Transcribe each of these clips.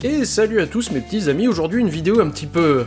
Et salut à tous mes petits amis, aujourd'hui une vidéo un petit peu...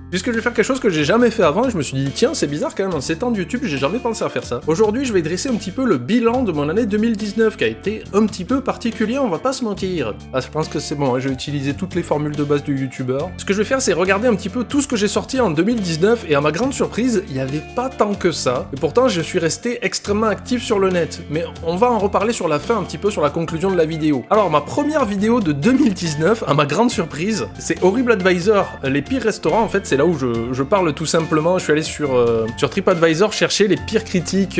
Puisque je vais faire quelque chose que j'ai jamais fait avant, et je me suis dit, tiens, c'est bizarre quand même, en 7 ans de YouTube, j'ai jamais pensé à faire ça. Aujourd'hui, je vais dresser un petit peu le bilan de mon année 2019, qui a été un petit peu particulier, on va pas se mentir. Ah, je pense que c'est bon, hein, j'ai utilisé toutes les formules de base du YouTuber. Ce que je vais faire, c'est regarder un petit peu tout ce que j'ai sorti en 2019, et à ma grande surprise, il y avait pas tant que ça. Et pourtant, je suis resté extrêmement actif sur le net. Mais on va en reparler sur la fin, un petit peu sur la conclusion de la vidéo. Alors, ma première vidéo de 2019, à ma grande surprise, c'est Horrible Advisor, les pires restaurants, en fait, c'est là où je parle tout simplement, je suis allé sur TripAdvisor chercher les pires critiques,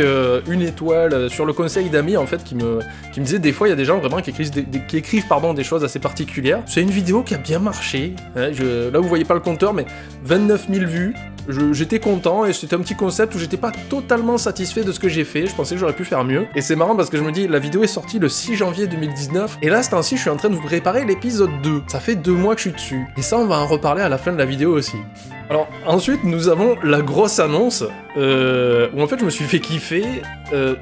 une étoile, sur le conseil d'amis en fait qui me disaient des fois il y a des gens vraiment qui écrivent des choses assez particulières. C'est une vidéo qui a bien marché, hein, là vous voyez pas le compteur mais 29 000 vues. J'étais content et c'était un petit concept où j'étais pas totalement satisfait de ce que j'ai fait, je pensais que j'aurais pu faire mieux. Et c'est marrant parce que je me dis, la vidéo est sortie le 6 janvier 2019 et là, ce temps-ci, je suis en train de vous préparer l'épisode 2. Ça fait 2 mois que je suis dessus. Et ça, on va en reparler à la fin de la vidéo aussi. Alors, ensuite, nous avons la grosse annonce où en fait, je me suis fait kiffer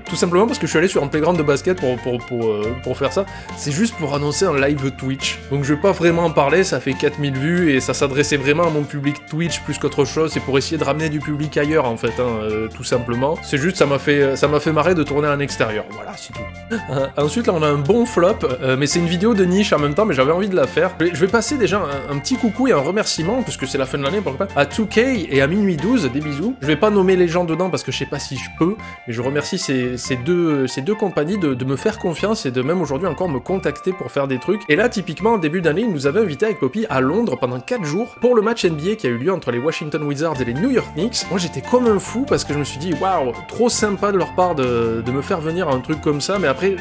tout simplement parce que je suis allé sur un playground de basket pour faire ça. C'est juste pour annoncer un live Twitch. Donc, je vais pas vraiment en parler, ça fait 4000 vues et ça s'adressait vraiment à mon public Twitch plus qu'autre chose. C'est pour essayer de ramener du public ailleurs en fait, hein, tout simplement. C'est juste, ça m'a fait marrer de tourner en extérieur. Voilà, c'est tout. Ensuite, là, on a un bon flop, mais c'est une vidéo de niche en même temps, mais j'avais envie de la faire. Je vais passer déjà un petit coucou et un remerciement, puisque c'est la fin de l'année, pourquoi pas, à 2K et à Minuit 12, des bisous. Je vais pas nommer les gens dedans parce que je sais pas si je peux, mais je remercie ces deux compagnies de me faire confiance et de même aujourd'hui encore me contacter pour faire des trucs. Et là, typiquement, en début d'année, ils nous avaient invités avec Poppy à Londres pendant 4 jours pour le match NBA qui a eu lieu entre les Washington Wizards et les New York Knicks. Moi, j'étais comme un fou parce que je me suis dit, waouh, trop sympa de leur part de me faire venir à un truc comme ça, mais après...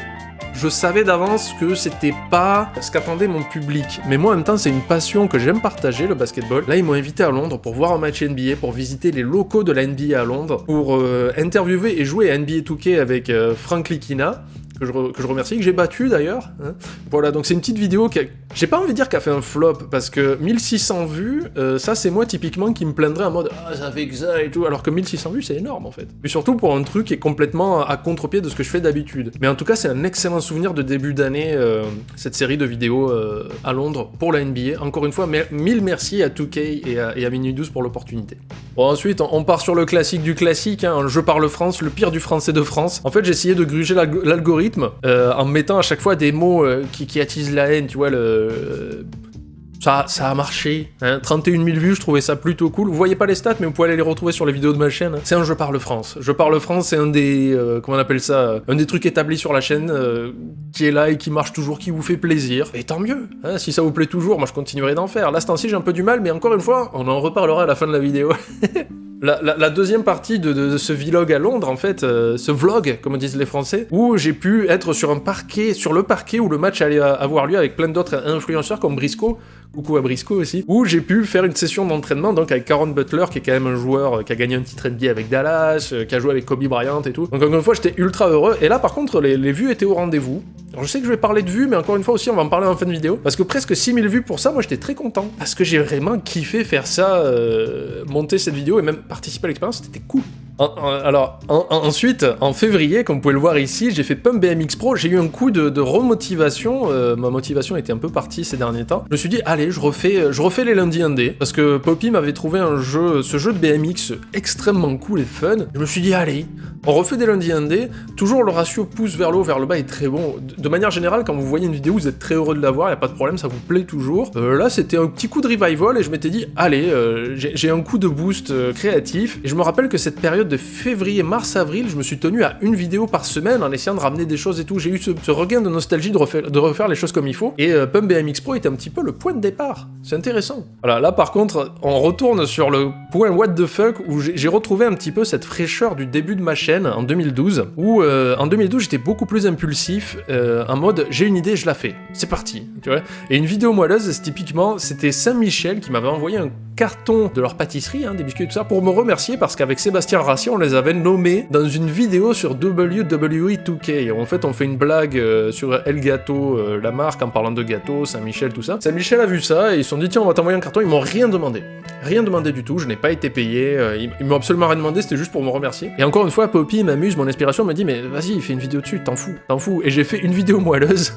Je savais d'avance que c'était pas ce qu'attendait mon public. Mais moi, en même temps, c'est une passion que j'aime partager, le basketball. Là, ils m'ont invité à Londres pour voir un match NBA, pour visiter les locaux de la NBA à Londres, pour interviewer et jouer à NBA 2K avec Frank Likina, que je remercie, que j'ai battu d'ailleurs. Hein. Voilà, donc c'est une petite vidéo qui a... J'ai pas envie de dire qu'elle a fait un flop, parce que 1600 vues, ça c'est moi typiquement qui me plaindrais en mode « Ah, ça fait que ça et tout », alors que 1600 vues c'est énorme en fait. Et surtout pour un truc qui est complètement à contre-pied de ce que je fais d'habitude. Mais en tout cas c'est un excellent souvenir de début d'année, cette série de vidéos à Londres pour la NBA. Encore une fois, mille merci à 2K et à Minuit 12 pour l'opportunité. Bon, ensuite on part sur le classique du classique, hein, Je parle France, le pire du français de France. En fait j'ai essayé de gruger l'algorithme en mettant à chaque fois des mots qui attisent la haine, tu vois, ça a marché, hein. 31 000 vues, je trouvais ça plutôt cool. Vous voyez pas les stats, mais vous pouvez aller les retrouver sur les vidéos de ma chaîne. C'est un Je parle France. Je parle France, c'est un des, comment on appelle ça, un des trucs établis sur la chaîne, qui est là et qui marche toujours, qui vous fait plaisir. Et tant mieux, hein, si ça vous plaît toujours, moi je continuerai d'en faire. Là, ce temps-ci, j'ai un peu du mal, mais encore une fois, on en reparlera à la fin de la vidéo. La deuxième partie de ce vlog à Londres, en fait, ce vlog, comme disent les Français, où j'ai pu être sur le parquet où le match allait avoir lieu avec plein d'autres influenceurs comme Briscoe, coucou à Briscoe aussi, où j'ai pu faire une session d'entraînement donc avec Caron Butler, qui est quand même un joueur qui a gagné un titre NBA avec Dallas, qui a joué avec Kobe Bryant et tout. Donc encore une fois, j'étais ultra heureux, et là par contre, les vues étaient au rendez-vous. Alors je sais que je vais parler de vues, mais encore une fois aussi, on va en parler en fin de vidéo, parce que presque 6000 vues pour ça, moi j'étais très content, parce que j'ai vraiment kiffé faire ça, monter cette vidéo, et même participer à l'expérience, c'était cool. Ensuite, en février, comme vous pouvez le voir ici, j'ai fait Pump BMX Pro, j'ai eu un coup de remotivation, ma motivation était un peu partie ces derniers temps. Je me suis dit, allez, je refais les lundis indés, parce que Poppy m'avait trouvé ce jeu de BMX extrêmement cool et fun. Je me suis dit, allez, on refait des lundis indés, toujours le ratio pouce vers le haut, vers le bas est très bon. De manière générale, quand vous voyez une vidéo, vous êtes très heureux de la voir, y a pas de problème, ça vous plaît toujours. Là, c'était un petit coup de revival, et je m'étais dit, allez, j'ai un coup de boost créatif, et je me rappelle que cette période de février, mars, avril, je me suis tenu à une vidéo par semaine en essayant de ramener des choses et tout. J'ai eu ce regain de nostalgie de refaire les choses comme il faut. Et Pump BMX Pro était un petit peu le point de départ. C'est intéressant. Voilà, là par contre, on retourne sur le point what the fuck où j'ai retrouvé un petit peu cette fraîcheur du début de ma chaîne en 2012. Où en 2012, j'étais beaucoup plus impulsif, en mode j'ai une idée, je la fais. C'est parti. Tu vois. Et une vidéo moelleuse, typiquement, c'était Saint-Michel qui m'avait envoyé un cartons de leur pâtisserie, hein, des biscuits et tout ça, pour me remercier parce qu'avec Sébastien Rassi, on les avait nommés dans une vidéo sur WWE 2K. En fait, on fait une blague sur El Gâteau, la marque, en parlant de gâteau, Saint-Michel, tout ça. Saint-Michel a vu ça et ils se sont dit, tiens, on va t'envoyer un carton. Ils m'ont rien demandé. Rien demandé du tout, je n'ai pas été payé, ils m'ont absolument rien demandé, c'était juste pour me remercier. Et encore une fois, Poppy m'amuse, mon inspiration me dit, mais vas-y, fais une vidéo dessus, t'en fous. Et j'ai fait une vidéo moelleuse,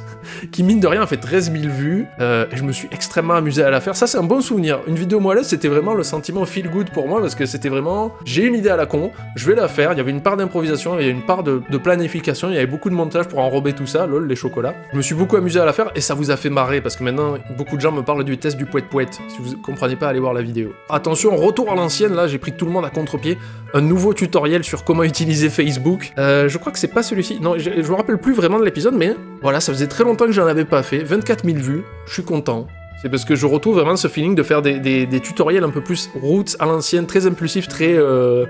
qui mine de rien a fait 13 000 vues, et je me suis extrêmement amusé à la faire. Ça, c'est un bon souvenir. Une vidéo moelleuse, c'était vraiment le sentiment feel good pour moi, parce que c'était vraiment, j'ai une idée à la con, je vais la faire, il y avait une part d'improvisation, il y a une part de planification, il y avait beaucoup de montage pour enrober tout ça, lol, les chocolats. Je me suis beaucoup amusé à la faire, et ça vous a fait marrer, parce que maintenant, beaucoup de gens me parlent du test du poète-poète. Si vous comprenez pas, allez voir la vidéo. Attention, retour à l'ancienne, là j'ai pris tout le monde à contre-pied, un nouveau tutoriel sur comment utiliser Facebook. Je crois que c'est pas celui-ci, non, je me rappelle plus vraiment de l'épisode, mais voilà, ça faisait très longtemps que j'en avais pas fait, 24 000 vues, je suis content. C'est parce que je retrouve vraiment ce feeling de faire des tutoriels un peu plus roots à l'ancienne, très impulsif, très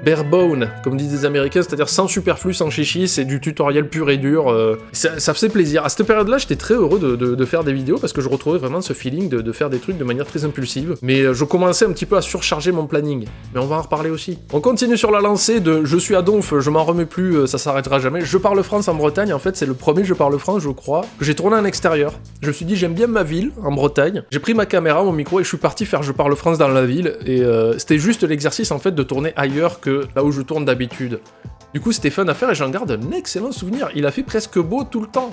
bare bone, comme disent les Américains, c'est-à-dire sans superflu, sans chichi, c'est du tutoriel pur et dur. Ça faisait plaisir. À cette période-là, j'étais très heureux de faire des vidéos parce que je retrouvais vraiment ce feeling de faire des trucs de manière très impulsive. Mais je commençais un petit peu à surcharger mon planning. Mais on va en reparler aussi. On continue sur la lancée de Je suis à Donf, je m'en remets plus, ça s'arrêtera jamais. Je parle France en Bretagne, en fait, c'est le premier Je parle France, je crois, que j'ai tourné en extérieur. Je me suis dit, j'aime bien ma ville, en Bretagne. J'ai pris ma caméra, mon micro et je suis parti faire Je parle France dans la ville et c'était juste l'exercice en fait de tourner ailleurs que là où je tourne d'habitude. Du coup c'était fun à faire et j'en garde un excellent souvenir, il a fait presque beau tout le temps.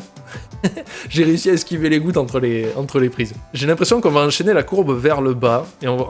J'ai réussi à esquiver les gouttes entre les prises. J'ai l'impression qu'on va enchaîner la courbe vers le bas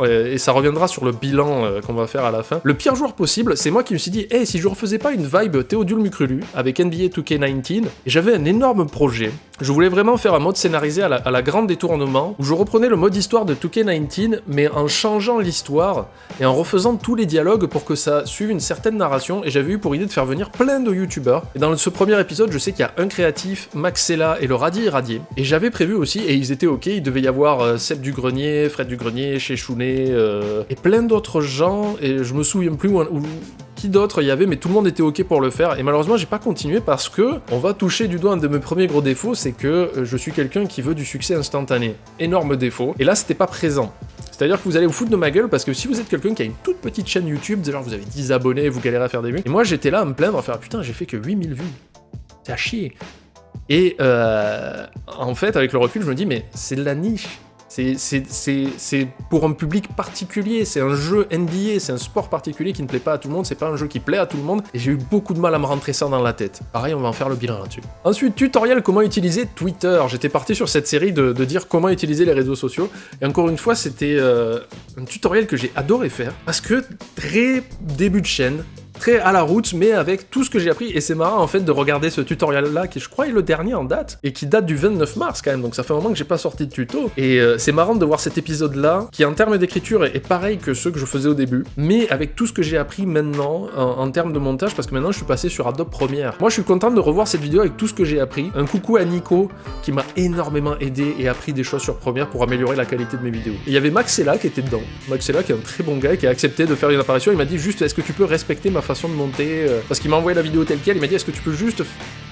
et ça reviendra sur le bilan qu'on va faire à la fin. Le pire joueur possible, c'est moi qui me suis dit, hey, si je refaisais pas une vibe Théodule Mucrelu avec NBA 2K19, et j'avais un énorme projet. Je voulais vraiment faire un mode scénarisé à la grande détournement, où je reprenais le mode histoire de 2K19, mais en changeant l'histoire et en refaisant tous les dialogues pour que ça suive une certaine narration, et j'avais eu pour idée de faire venir plein de youtubeurs. Et dans ce premier épisode, je sais qu'il y a un créatif, Maxella et le Radier Radier. Et j'avais prévu aussi, et ils étaient ok, il devait y avoir Seb du Grenier, Fred du Grenier, Chechounet, et plein d'autres gens, et je me souviens plus où qui d'autres il y avait, mais tout le monde était ok pour le faire, et malheureusement j'ai pas continué parce que, on va toucher du doigt un de mes premiers gros défauts, c'est que je suis quelqu'un qui veut du succès instantané. Énorme défaut, et là c'était pas présent. C'est-à-dire que vous allez vous foutre de ma gueule parce que si vous êtes quelqu'un qui a une toute petite chaîne YouTube, genre vous avez 10 abonnés, vous galérez à faire des vues, et moi j'étais là à me plaindre, à faire putain j'ai fait que 8000 vues, c'est à chier. Et en fait avec le recul je me dis mais c'est de la niche. C'est pour un public particulier, c'est un jeu NBA, c'est un sport particulier qui ne plaît pas à tout le monde, c'est pas un jeu qui plaît à tout le monde, et j'ai eu beaucoup de mal à me rentrer ça dans la tête. Pareil, on va en faire le bilan là-dessus. Ensuite, tutoriel comment utiliser Twitter. J'étais parti sur cette série de dire comment utiliser les réseaux sociaux, et encore une fois, c'était un tutoriel que j'ai adoré faire, parce que très début de chaîne, très à la route, mais avec tout ce que j'ai appris, et c'est marrant en fait de regarder ce tutoriel-là, qui je crois est le dernier en date, et qui date du 29 mars quand même, donc ça fait un moment que j'ai pas sorti de tuto, et c'est marrant de voir cet épisode-là, qui en termes d'écriture est pareil que ceux que je faisais au début, mais avec tout ce que j'ai appris maintenant, en termes de montage, parce que maintenant je suis passé sur Adobe Premiere. Moi je suis content de revoir cette vidéo avec tout ce que j'ai appris, un coucou à Nico, qui m'a énormément aidé et appris des choses sur Premiere pour améliorer la qualité de mes vidéos. Et il y avait Maxella qui était dedans, Maxella qui est un très bon gars, qui a accepté de faire une apparition, il m'a dit juste est-ce que tu peux respecter ma façon de monter, parce qu'il m'a envoyé la vidéo telle quelle, il m'a dit est-ce que tu peux juste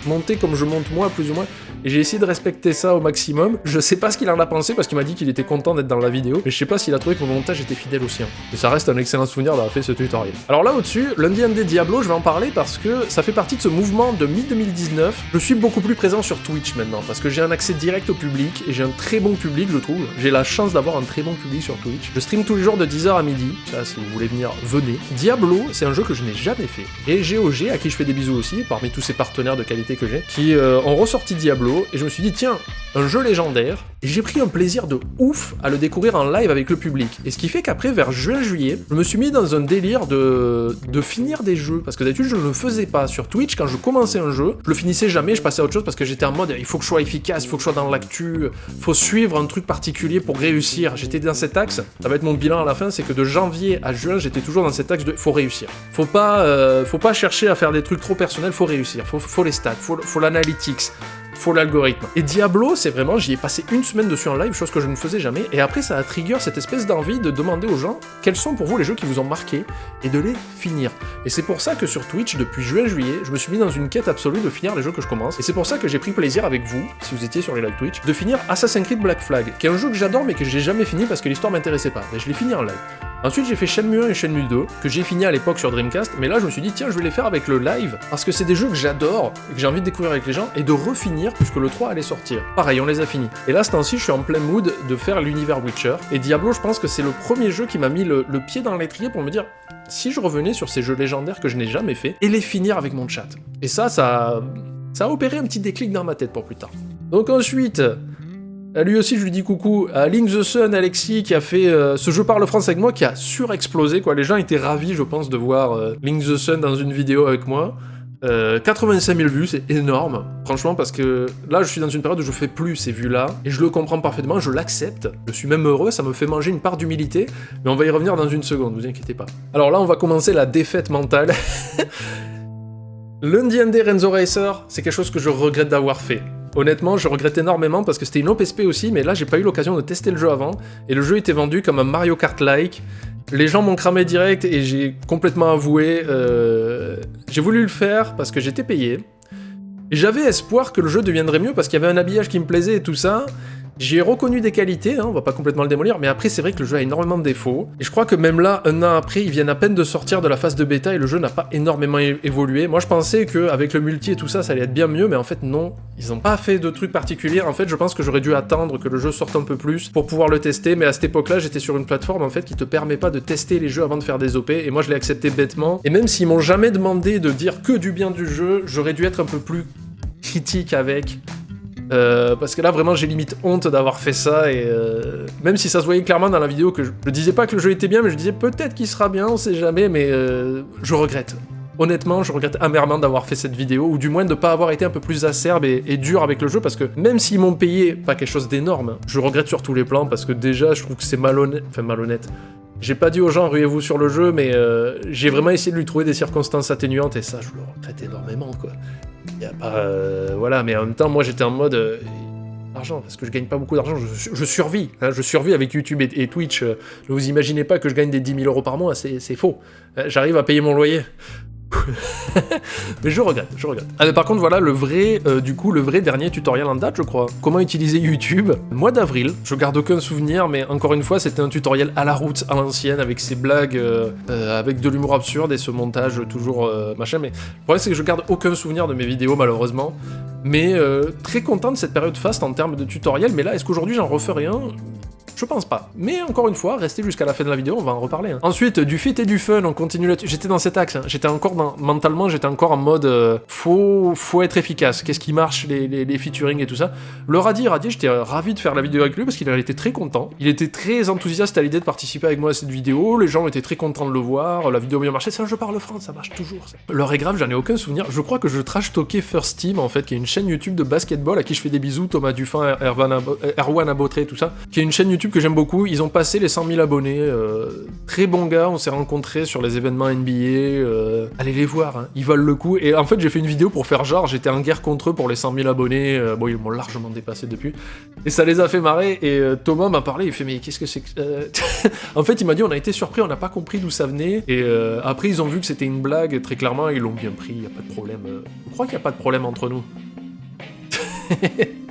monter comme je monte moi, plus ou moins, et j'ai essayé de respecter ça au maximum. Je sais pas ce qu'il en a pensé, parce qu'il m'a dit qu'il était content d'être dans la vidéo, mais je sais pas s'il a trouvé que mon montage était fidèle au sien. Et ça reste un excellent souvenir d'avoir fait ce tutoriel. Alors là au-dessus, lundi MD Diablo, je vais en parler parce que ça fait partie de ce mouvement de mi-2019. Je suis beaucoup plus présent sur Twitch maintenant, parce que j'ai un accès direct au public, et j'ai un très bon public, je trouve. J'ai la chance d'avoir un très bon public sur Twitch. Je stream tous les jours de 10h à midi, ça si vous voulez venir, venez. Diablo, c'est un jeu que je n'ai jamais fait. Et GOG, à qui je fais des bisous aussi, parmi tous ces partenaires de qualité que j'ai, qui ont ressorti Diablo, et je me suis dit, tiens, un jeu légendaire, et j'ai pris un plaisir de ouf à le découvrir en live avec le public. Et ce qui fait qu'après, vers juin-juillet, je me suis mis dans un délire de finir des jeux, parce que d'habitude, je ne le faisais pas. Sur Twitch, quand je commençais un jeu, je le finissais jamais, je passais à autre chose, parce que j'étais en mode, il faut que je sois efficace, il faut que je sois dans l'actu, faut suivre un truc particulier pour réussir. J'étais dans cet axe, ça va être mon bilan à la fin, c'est que de janvier à juin, j'étais toujours dans cet axe de, faut réussir. Faut pas chercher à faire des trucs trop personnels, faut réussir, faut les stats, faut l'analytics, faut l'algorithme. Et Diablo, c'est vraiment, j'y ai passé une semaine dessus en live, chose que je ne faisais jamais, et après ça a trigger cette espèce d'envie de demander aux gens quels sont pour vous les jeux qui vous ont marqué, et de les finir. Et c'est pour ça que sur Twitch, depuis juin-juillet, je me suis mis dans une quête absolue de finir les jeux que je commence, et c'est pour ça que j'ai pris plaisir avec vous, si vous étiez sur les live Twitch, de finir Assassin's Creed Black Flag, qui est un jeu que j'adore mais que j'ai jamais fini parce que l'histoire m'intéressait pas, mais je l'ai fini en live. Ensuite j'ai fait Shenmue 1 et Shenmue 2, que j'ai fini à l'époque sur Dreamcast, mais là je me suis dit tiens je vais les faire avec le live, parce que c'est des jeux que j'adore, et que j'ai envie de découvrir avec les gens, et de refinir, puisque le 3 allait sortir. Pareil, on les a finis. Et là ce temps-ci je suis en plein mood de faire l'univers Witcher, et Diablo je pense que c'est le premier jeu qui m'a mis le pied dans l'étrier pour me dire si je revenais sur ces jeux légendaires que je n'ai jamais fait, et les finir avec mon chat. Et ça a opéré un petit déclic dans ma tête pour plus tard. Donc ensuite... lui aussi, je lui dis coucou à Link the Sun, Alexis, qui a fait ce jeu parle France avec moi, qui a surexplosé, quoi. Les gens étaient ravis, je pense, de voir Link the Sun dans une vidéo avec moi. 85 000 vues, c'est énorme, franchement, parce que là, je suis dans une période où je fais plus ces vues-là, et je le comprends parfaitement, je l'accepte, je suis même heureux, ça me fait manger une part d'humilité, mais on va y revenir dans une seconde, vous inquiétez pas. Alors là, on va commencer la défaite mentale. Lundi ND Renzo Racer, c'est quelque chose que je regrette d'avoir fait. Honnêtement, je regrette énormément parce que c'était une OPSP aussi, mais là j'ai pas eu l'occasion de tester le jeu avant, et le jeu était vendu comme un Mario Kart-like. Les gens m'ont cramé direct et j'ai complètement avoué, j'ai voulu le faire parce que j'étais payé, et j'avais espoir que le jeu deviendrait mieux parce qu'il y avait un habillage qui me plaisait et tout ça. J'ai reconnu des qualités, hein, on va pas complètement le démolir, mais après c'est vrai que le jeu a énormément de défauts, et je crois que même là, un an après, ils viennent à peine de sortir de la phase de bêta et le jeu n'a pas énormément évolué. Moi je pensais qu'avec le multi et tout ça, ça allait être bien mieux, mais en fait non, ils ont pas fait de trucs particuliers. En fait je pense que j'aurais dû attendre que le jeu sorte un peu plus pour pouvoir le tester, mais à cette époque-là j'étais sur une plateforme en fait qui te permet pas de tester les jeux avant de faire des OP, et moi je l'ai accepté bêtement, et même s'ils m'ont jamais demandé de dire que du bien du jeu, j'aurais dû être un peu plus critique avec... parce que là vraiment j'ai limite honte d'avoir fait ça, et même si ça se voyait clairement dans la vidéo que je disais pas que le jeu était bien, mais je disais peut-être qu'il sera bien, on sait jamais, mais je regrette. Honnêtement, je regrette amèrement d'avoir fait cette vidéo, ou du moins de pas avoir été un peu plus acerbe et dur avec le jeu, parce que même s'ils m'ont payé pas quelque chose d'énorme, je regrette sur tous les plans, parce que déjà je trouve que c'est malhonnête, enfin malhonnête. J'ai pas dit aux gens ruez-vous sur le jeu, mais j'ai vraiment essayé de lui trouver des circonstances atténuantes, et ça je le regrette énormément, quoi. Y a pas... voilà, mais en même temps, moi j'étais en mode... argent, parce que je gagne pas beaucoup d'argent, je survis, hein, je survis avec YouTube et Twitch. Ne vous imaginez pas que je gagne des 10 000 € par mois, c'est faux. J'arrive à payer mon loyer. Mais je regrette. Ah, mais par contre, voilà le vrai dernier tutoriel en date, je crois. Comment utiliser YouTube. Mois d'avril, je garde aucun souvenir, mais encore une fois, c'était un tutoriel à la route, à l'ancienne, avec ses blagues, avec de l'humour absurde et ce montage toujours machin. Mais le problème, c'est que je garde aucun souvenir de mes vidéos, malheureusement. Mais très content de cette période faste en termes de tutoriel. Mais là, est-ce qu'aujourd'hui j'en referai un ? Je pense pas. Mais encore une fois, restez jusqu'à la fin de la vidéo, on va en reparler. Hein. Ensuite, du fit et du fun, on continue là-dessus. J'étais dans cet axe, hein. Mentalement, j'étais encore en mode faut être efficace. Qu'est-ce qui marche, les featuring et tout ça. Le Radi, j'étais ravi de faire la vidéo avec lui parce qu'il était très content. Il était très enthousiaste à l'idée de participer avec moi à cette vidéo. Les gens étaient très contents de le voir. La vidéo a bien marché. C'est un jeu parle France, ça marche toujours. Ça. L'heure est grave, j'en ai aucun souvenir. Je crois que je trash-talkais First Team, en fait, qui est une chaîne YouTube de basketball à qui je fais des bisous, Thomas Dufin, Erwan Abotré, tout ça, qui est une chaîne YouTube que j'aime beaucoup. Ils ont passé les 100 000 abonnés, très bon gars, on s'est rencontrés sur les événements NBA, allez les voir, hein. Ils valent le coup, et en fait j'ai fait une vidéo pour faire genre, j'étais en guerre contre eux pour les 100 000 abonnés, bon ils m'ont largement dépassé depuis, et ça les a fait marrer, et Thomas m'a parlé, il fait mais qu'est-ce que c'est que... En fait il m'a dit on a été surpris, on n'a pas compris d'où ça venait, et après ils ont vu que c'était une blague, très clairement, ils l'ont bien pris, il n'y a pas de problème, je crois qu'il n'y a pas de problème entre nous.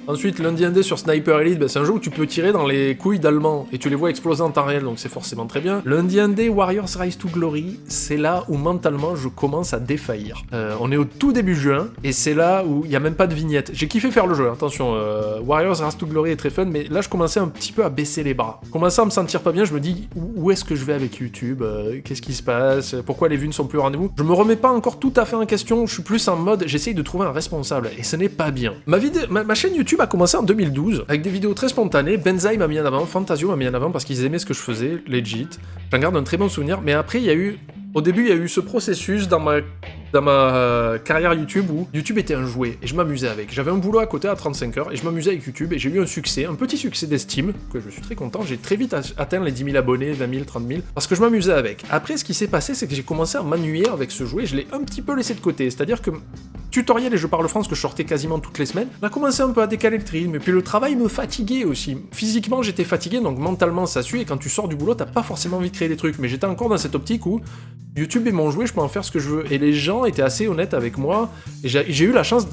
Ensuite, Lundi ND sur Sniper Elite, c'est un jeu où tu peux tirer dans les couilles d'Allemands et tu les vois exploser en temps réel, donc c'est forcément très bien. Lundi ND Warriors Rise to Glory, c'est là où mentalement je commence à défaillir. On est au tout début juin, et c'est là où il n'y a même pas de vignette. J'ai kiffé faire le jeu, attention, Warriors Rise to Glory est très fun, mais là je commençais un petit peu à baisser les bras. Je commençais à me sentir pas bien, je me dis, où est-ce que je vais avec YouTube, qu'est-ce qui se passe, pourquoi les vues ne sont plus au rendez-vous. Je me remets pas encore tout à fait en question, je suis plus en mode, j'essaye de trouver un responsable, et ce n'est pas bien. Ma chaîne YouTube a commencé en 2012, avec des vidéos très spontanées. Benzaï m'a mis en avant, Fantasio m'a mis en avant parce qu'ils aimaient ce que je faisais, legit. J'en garde un très bon souvenir, mais après, au début, il y a eu ce processus dans ma carrière YouTube où YouTube était un jouet, et je m'amusais avec. J'avais un boulot à côté à 35 heures, et je m'amusais avec YouTube, et j'ai eu un succès, un petit succès d'estime, que je suis très content. J'ai très vite atteint les 10 000 abonnés, 20 000, 30 000, parce que je m'amusais avec. Après, ce qui s'est passé, c'est que j'ai commencé à m'ennuyer avec ce jouet, je l'ai un petit peu laissé de côté, c'est-à-dire que tutoriel et je parle France que je sortais quasiment toutes les semaines, on a commencé un peu à décaler le rythme, et puis le travail me fatiguait aussi. Physiquement, j'étais fatigué, donc mentalement, ça suit, et quand tu sors du boulot, t'as pas forcément envie de créer des trucs, mais j'étais encore dans cette optique où YouTube est mon jouet, je peux en faire ce que je veux. Et les gens étaient assez honnêtes avec moi. Et j'ai eu la chance,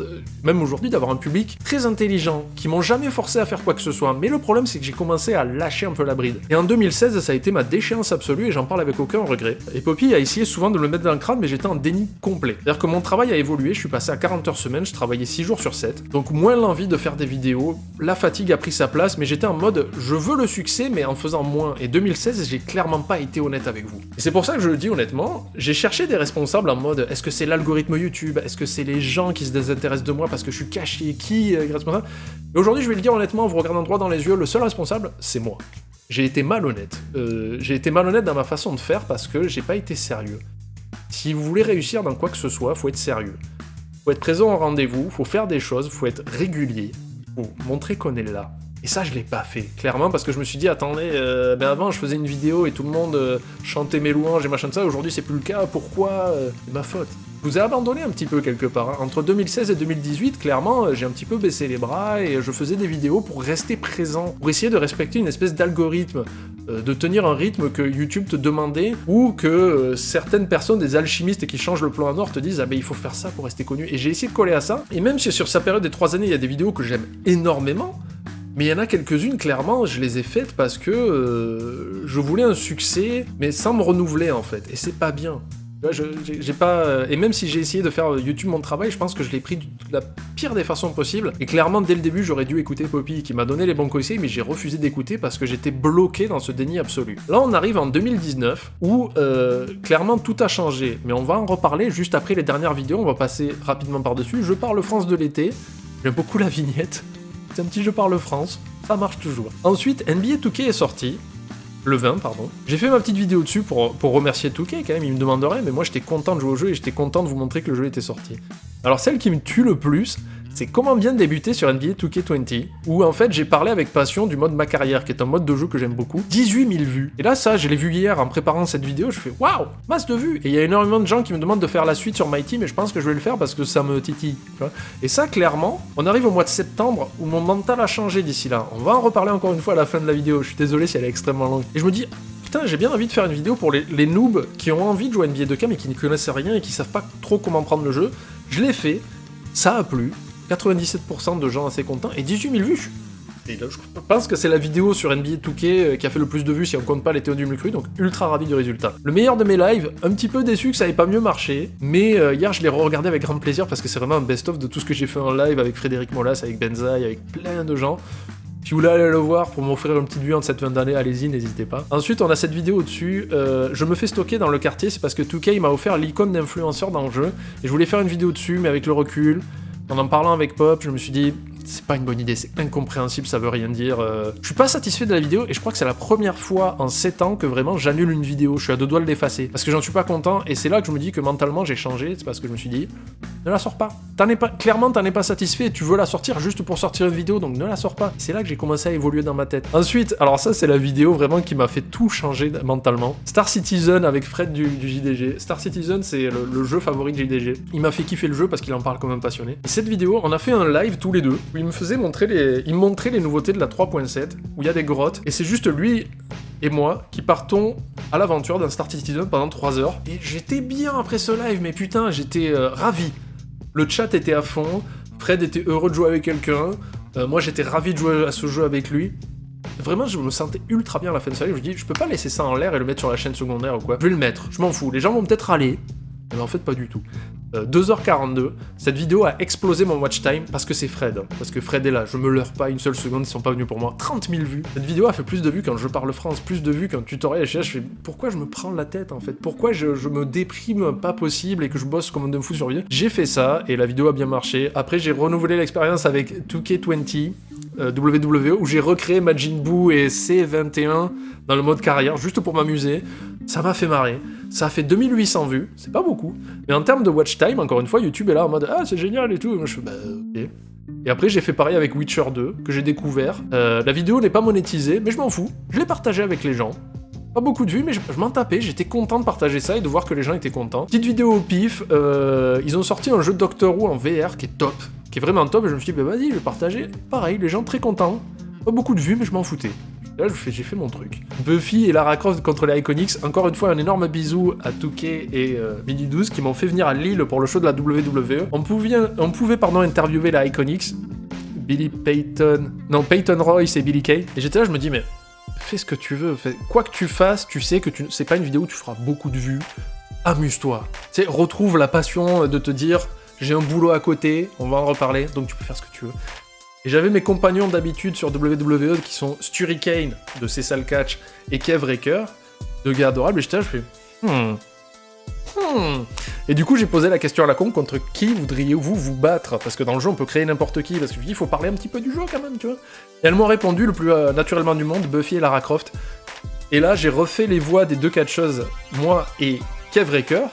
même aujourd'hui, d'avoir un public très intelligent, qui m'ont jamais forcé à faire quoi que ce soit. Mais le problème, c'est que j'ai commencé à lâcher un peu la bride. Et en 2016, ça a été ma déchéance absolue et j'en parle avec aucun regret. Et Poppy a essayé souvent de me le mettre dans le crâne, mais j'étais en déni complet. C'est-à-dire que mon travail a évolué, je suis passé à 40 heures semaine, je travaillais 6 jours sur 7. Donc moins l'envie de faire des vidéos, la fatigue a pris sa place, mais j'étais en mode, je veux le succès, mais en faisant moins. Et 2016, j'ai clairement pas été honnête avec vous. Et c'est pour ça que je le dis honnêtement, j'ai cherché des responsables en mode, est-ce que c'est l'algorithme YouTube, est-ce que c'est les gens qui se désintéressent de moi parce que je suis caché, qui est responsable? Et aujourd'hui, je vais le dire honnêtement, en vous regardant droit dans les yeux, le seul responsable, c'est moi. J'ai été malhonnête. J'ai été malhonnête dans ma façon de faire parce que j'ai pas été sérieux. Si vous voulez réussir dans quoi que ce soit, faut être sérieux. Faut être présent au rendez-vous, faut faire des choses, faut être régulier, faut montrer qu'on est là. Et ça, je l'ai pas fait, clairement, parce que je me suis dit, attendez, ben avant, je faisais une vidéo et tout le monde chantait mes louanges et machin de ça, aujourd'hui, c'est plus le cas, pourquoi c'est ma faute. Je vous ai abandonné un petit peu quelque part. Hein. Entre 2016 et 2018, clairement, j'ai un petit peu baissé les bras et je faisais des vidéos pour rester présent, pour essayer de respecter une espèce d'algorithme, de tenir un rythme que YouTube te demandait, ou que certaines personnes, des alchimistes qui changent le plan en or, te disent « Ah ben il faut faire ça pour rester connu ». Et j'ai essayé de coller à ça, et même si sur sa période des 3 années, il y a des vidéos que j'aime énormément, mais il y en a quelques-unes, clairement, je les ai faites parce que je voulais un succès, mais sans me renouveler en fait, et c'est pas bien. J'ai pas... Et même si j'ai essayé de faire YouTube mon travail, je pense que je l'ai pris de la pire des façons possibles. Et clairement, dès le début, j'aurais dû écouter Poppy, qui m'a donné les bons conseils, mais j'ai refusé d'écouter parce que j'étais bloqué dans ce déni absolu. Là, on arrive en 2019, où clairement tout a changé. Mais on va en reparler juste après les dernières vidéos, on va passer rapidement par-dessus. Je parle France de l'été, j'aime beaucoup la vignette. C'est un petit Je parle France, ça marche toujours. Ensuite, NBA 2K est sorti. Le 20, pardon. J'ai fait ma petite vidéo dessus pour remercier 2K quand même, il me demanderait, mais moi j'étais content de jouer au jeu et j'étais content de vous montrer que le jeu était sorti. Alors celle qui me tue le plus, c'est comment bien débuter sur NBA 2K20, où en fait j'ai parlé avec passion du mode Ma Carrière, qui est un mode de jeu que j'aime beaucoup. 18 000 vues. Et là ça, je l'ai vu hier en préparant cette vidéo, je fais waouh, masse de vues. Et il y a énormément de gens qui me demandent de faire la suite sur My Team, et je pense que je vais le faire parce que ça me titille. Tu vois. Et ça clairement, on arrive au mois de septembre où mon mental a changé d'ici là. On va en reparler encore une fois à la fin de la vidéo, je suis désolé si elle est extrêmement longue. Et je me dis, putain, j'ai bien envie de faire une vidéo pour les noobs qui ont envie de jouer à NBA 2K mais qui ne connaissent rien et qui savent pas trop comment prendre le jeu. Je l'ai fait, ça a plu. 97% de gens assez contents, et 18 000 vues. Et là, je pense que c'est la vidéo sur NBA 2K qui a fait le plus de vues si on compte pas les Théo du Cru, donc ultra ravi du résultat. Le meilleur de mes lives, un petit peu déçu que ça ait pas mieux marché, mais hier je l'ai re-regardé avec grand plaisir parce que c'est vraiment un best-of de tout ce que j'ai fait en live avec Frédéric Molas, avec Benzaï, avec plein de gens. Si vous voulez aller le voir pour m'offrir une petite vue en cette fin d'année, allez-y, n'hésitez pas. Ensuite, on a cette vidéo au-dessus. Je me fais stocker dans le quartier, c'est parce que 2K m'a offert l'icône d'influenceur dans le jeu, et je voulais faire une vidéo dessus, mais avec le recul, en parlant avec Pop, je me suis dit, c'est pas une bonne idée, c'est incompréhensible, ça veut rien dire. Je suis pas satisfait de la vidéo, et je crois que c'est la première fois en 7 ans que vraiment j'annule une vidéo, je suis à 2 doigts de l'effacer, parce que j'en suis pas content, et c'est là que je me dis que mentalement j'ai changé, c'est parce que je me suis dit, ne la sors pas. Clairement t'en es pas satisfait, tu veux la sortir juste pour sortir une vidéo, donc ne la sors pas. C'est là que j'ai commencé à évoluer dans ma tête. Ensuite, alors ça c'est la vidéo vraiment qui m'a fait tout changer mentalement. Star Citizen avec Fred du JDG. Star Citizen c'est le jeu favori de JDG. Il m'a fait kiffer le jeu parce qu'il en parle comme un passionné. Et cette vidéo, on a fait un live tous les deux, où il me montrait les nouveautés de la 3.7, où il y a des grottes, et c'est juste lui et moi qui partons à l'aventure d'un Star Citizen pendant 3 heures. Et j'étais bien après ce live, mais putain, j'étais ravi. Le chat était à fond, Fred était heureux de jouer avec quelqu'un, moi j'étais ravi de jouer à ce jeu avec lui. Vraiment, je me sentais ultra bien à la fin de ce live, je me dis, je peux pas laisser ça en l'air et le mettre sur la chaîne secondaire ou quoi. Je vais le mettre, je m'en fous, les gens vont peut-être râler, mais en fait pas du tout. 2h42, cette vidéo a explosé mon watch time parce que c'est Fred, parce que Fred est là, je me leurre pas une seule seconde, ils sont pas venus pour moi. 30 000 vues. Cette vidéo a fait plus de vues quand Je parle France, plus de vues qu'un tutoriel, je fais pourquoi je me prends la tête en fait, pourquoi je me déprime pas possible et que je bosse comme un de fou sur vidéo. J'ai fait ça et la vidéo a bien marché. Après j'ai renouvelé l'expérience avec 2K20 WWE où j'ai recréé Majin Buu et C21 dans le mode carrière juste pour m'amuser. Ça m'a fait marrer. Ça a fait 2800 vues, c'est pas beaucoup. Mais en termes de watch time, encore une fois, YouTube est là en mode ah c'est génial et tout. Et moi je fais bah ok. Et après j'ai fait pareil avec Witcher 2 que j'ai découvert. La vidéo n'est pas monétisée, mais je m'en fous. Je l'ai partagée avec les gens. Pas beaucoup de vues, mais je m'en tapais, j'étais content de partager ça et de voir que les gens étaient contents. Petite vidéo au pif, ils ont sorti un jeu de Doctor Who en VR qui est top, qui est vraiment top, et je me suis dit, bah vas-y, je vais partager. Pareil, les gens très contents. Pas beaucoup de vues, mais je m'en foutais. Et là, j'ai fait mon truc. Buffy et Lara Croft contre les Iconics. Encore une fois, un énorme bisou à Touquet et Mini12 qui m'ont fait venir à Lille pour le show de la WWE. On pouvait interviewer les Iconics. Peyton Royce et Billy Kay. Et j'étais là, je me dis, mais fais ce que tu veux. Quoi que tu fasses, tu sais que c'est pas une vidéo où tu feras beaucoup de vues. Amuse-toi. Tu sais, retrouve la passion de te dire, j'ai un boulot à côté, on va en reparler, donc tu peux faire ce que tu veux. Et j'avais mes compagnons d'habitude sur WWE qui sont Sturi Kane de Cessal Catch et Kev Raker, deux gars adorables, et j'étais là, je fais Et du coup, j'ai posé la question à la con, contre qui voudriez-vous vous battre? Parce que dans le jeu, on peut créer n'importe qui, parce que je me dis, il faut parler un petit peu du jeu quand même, tu vois. Et elles m'ont répondu le plus naturellement du monde, Buffy et Lara Croft. Et là, j'ai refait les voix des deux catcheuses, moi et Kev Raker,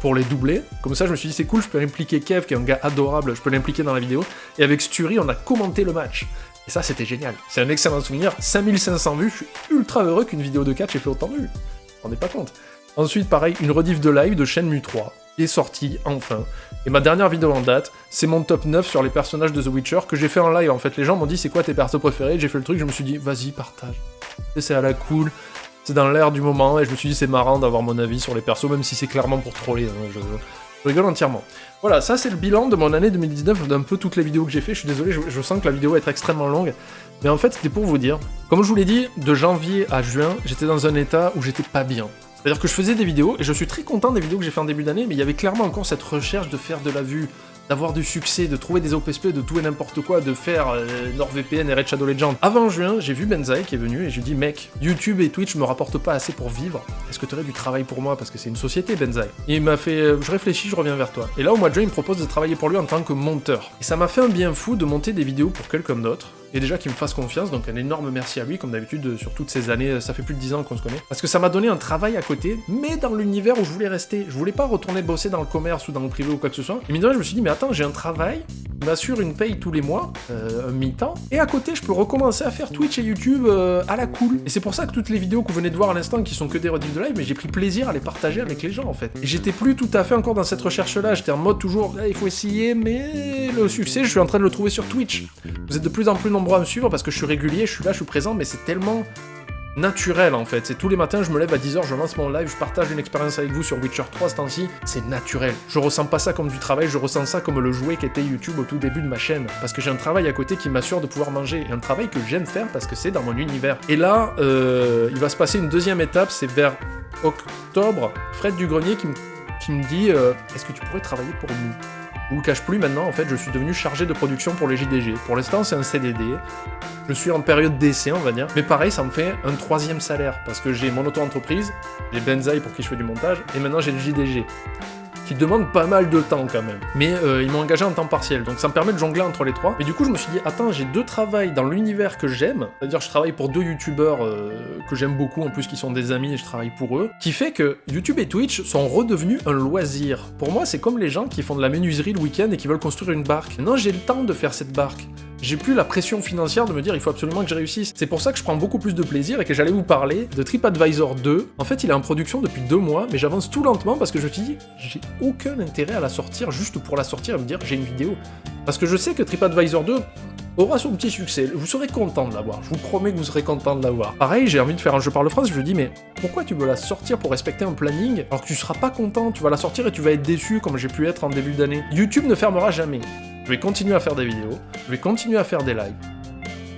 pour les doubler. Comme ça, je me suis dit, c'est cool, je peux impliquer Kev, qui est un gars adorable, je peux l'impliquer dans la vidéo. Et avec Sturi, on a commenté le match. Et ça, c'était génial. C'est un excellent souvenir. 5500 vues, je suis ultra heureux qu'une vidéo de catch ait fait autant de vues. Vous vous rendez pas compte. Ensuite, pareil, une rediff de live de Shenmue 3, qui est sortie, enfin. Et ma dernière vidéo en date, c'est mon top 9 sur les personnages de The Witcher, que j'ai fait en live, en fait. Les gens m'ont dit, c'est quoi tes persos préférés? J'ai fait le truc, je me suis dit, vas-y, partage. C'est à la cool. C'est dans l'air du moment, et je me suis dit c'est marrant d'avoir mon avis sur les persos, même si c'est clairement pour troller, hein, je rigole entièrement. Voilà, ça c'est le bilan de mon année 2019, d'un peu toutes les vidéos que j'ai fait. Je suis désolé, je sens que la vidéo va être extrêmement longue, mais en fait c'était pour vous dire, comme je vous l'ai dit, de janvier à juin, j'étais dans un état où j'étais pas bien. C'est-à-dire que je faisais des vidéos, et je suis très content des vidéos que j'ai fait en début d'année, mais il y avait clairement encore cette recherche de faire de la vue, d'avoir du succès, de trouver des OPSP, de tout et n'importe quoi, de faire NordVPN et Red Shadow Legends. Avant juin, j'ai vu Benzaï qui est venu et je lui ai dit, mec, YouTube et Twitch me rapportent pas assez pour vivre, est-ce que tu aurais du travail pour moi? Parce que c'est une société, Benzaï. Et il m'a fait, je réfléchis, je reviens vers toi. Et là, au mois de juin, il me propose de travailler pour lui en tant que monteur. Et ça m'a fait un bien fou de monter des vidéos pour quelqu'un d'autre, et déjà qu'il me fasse confiance, donc un énorme merci à lui, comme d'habitude, sur toutes ces années, ça fait plus de 10 ans qu'on se connaît. Parce que ça m'a donné un travail à côté, mais dans l'univers où je voulais rester. Je voulais pas retourner bosser dans le commerce ou dans le privé ou quoi que ce soit. Et mine de rien, je me suis dit, mais attends, j'ai un travail, qui m'assure une paye tous les mois, un mi-temps, et à côté, je peux recommencer à faire Twitch et YouTube à la cool. Et c'est pour ça que toutes les vidéos que vous venez de voir à l'instant, qui sont que des rediffs de live, mais j'ai pris plaisir à les partager avec les gens, en fait. Et j'étais plus tout à fait encore dans cette recherche-là, j'étais en mode toujours, là, il faut essayer, mais le succès, je suis en train de le trouver sur Twitch. Vous êtes de plus en plus nombreux à me suivre, parce que je suis régulier, je suis là, je suis présent, mais c'est tellement naturel en fait. C'est tous les matins, je me lève à 10h, je lance mon live, je partage une expérience avec vous sur Witcher 3 ce temps-ci. C'est naturel. Je ressens pas ça comme du travail, je ressens ça comme le jouet qu'était YouTube au tout début de ma chaîne. Parce que j'ai un travail à côté qui m'assure de pouvoir manger. Et un travail que j'aime faire parce que c'est dans mon univers. Et là, il va se passer une deuxième étape, c'est vers octobre. Fred Dugrenier qui me dit est-ce que tu pourrais travailler pour nous? Je vous le cache plus maintenant, en fait, je suis devenu chargé de production pour les JDG. Pour l'instant, c'est un CDD. Je suis en période d'essai, on va dire. Mais pareil, ça me fait un troisième salaire. Parce que j'ai mon auto-entreprise, j'ai Benzaï pour qui je fais du montage, et maintenant j'ai le JDG. Qui demande pas mal de temps quand même. Mais ils m'ont engagé en temps partiel, donc ça me permet de jongler entre les trois. Mais du coup, je me suis dit, attends, j'ai deux travails dans l'univers que j'aime, c'est-à-dire je travaille pour deux youtubeurs que j'aime beaucoup, en plus qui sont des amis et je travaille pour eux, qui fait que YouTube et Twitch sont redevenus un loisir. Pour moi, c'est comme les gens qui font de la menuiserie le week-end et qui veulent construire une barque. Maintenant, j'ai le temps de faire cette barque. J'ai plus la pression financière de me dire il faut absolument que je réussisse. C'est pour ça que je prends beaucoup plus de plaisir et que j'allais vous parler de TripAdvisor 2. En fait, il est en production depuis 2 mois, mais j'avance tout lentement parce que je me suis dit j'ai aucun intérêt à la sortir juste pour la sortir et me dire j'ai une vidéo. Parce que je sais que TripAdvisor 2 aura son petit succès. Vous serez content de l'avoir. Je vous promets que vous serez content de l'avoir. Pareil, j'ai envie de faire un jeu par le France. Je me dis mais pourquoi tu veux la sortir pour respecter un planning alors que tu seras pas content? Tu vas la sortir et tu vas être déçu comme j'ai pu être en début d'année. YouTube ne fermera jamais. Je vais continuer à faire des vidéos, je vais continuer à faire des lives.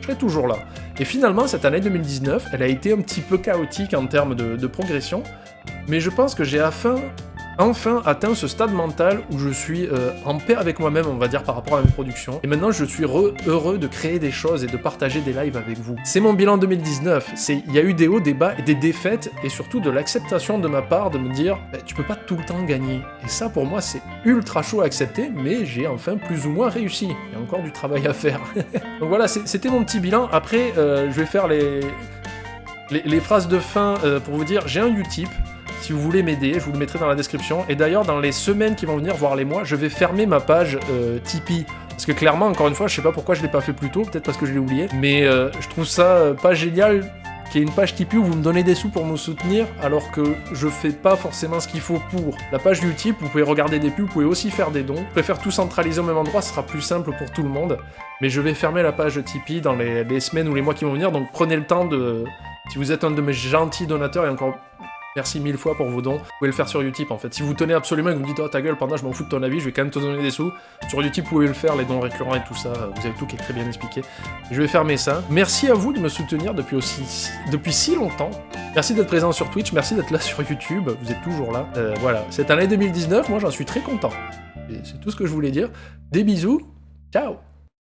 Je serai toujours là. Et finalement, cette année 2019, elle a été un petit peu chaotique en termes de progression, mais je pense que j'ai enfin atteint ce stade mental où je suis en paix avec moi-même, on va dire, par rapport à mes productions. Et maintenant, je suis heureux de créer des choses et de partager des lives avec vous. C'est mon bilan 2019. Il y a eu des hauts, des bas, et des défaites, et surtout de l'acceptation de ma part de me dire bah, tu peux pas tout le temps gagner. Et ça, pour moi, c'est ultra chaud à accepter, mais j'ai enfin plus ou moins réussi. Il y a encore du travail à faire. Donc voilà, c'était mon petit bilan. Après, je vais faire les phrases de fin pour vous dire j'ai un Utip. Si vous voulez m'aider, je vous le mettrai dans la description. Et d'ailleurs, dans les semaines qui vont venir, voire les mois, je vais fermer ma page Tipeee. Parce que clairement, encore une fois, je sais pas pourquoi je l'ai pas fait plus tôt, peut-être parce que je l'ai oublié. Mais je trouve ça pas génial qui est une page Tipeee où vous me donnez des sous pour me soutenir, alors que je fais pas forcément ce qu'il faut pour. La page Utip, vous pouvez regarder des pubs, vous pouvez aussi faire des dons. Je préfère tout centraliser au même endroit, ce sera plus simple pour tout le monde. Mais je vais fermer la page Tipeee dans les semaines ou les mois qui vont venir, donc prenez le temps de... Si vous êtes un de mes gentils donateurs, et encore... Merci 1000 fois pour vos dons. Vous pouvez le faire sur Utip en fait. Si vous tenez absolument et que vous me dites « Oh ta gueule, Panda, je m'en fous de ton avis, je vais quand même te donner des sous », sur Utip vous pouvez le faire, les dons récurrents et tout ça, vous avez tout qui est très bien expliqué. Je vais fermer ça. Merci à vous de me soutenir depuis si longtemps. Merci d'être présent sur Twitch, merci d'être là sur YouTube, vous êtes toujours là. Voilà, cette année 2019, moi j'en suis très content. Et c'est tout ce que je voulais dire. Des bisous, ciao.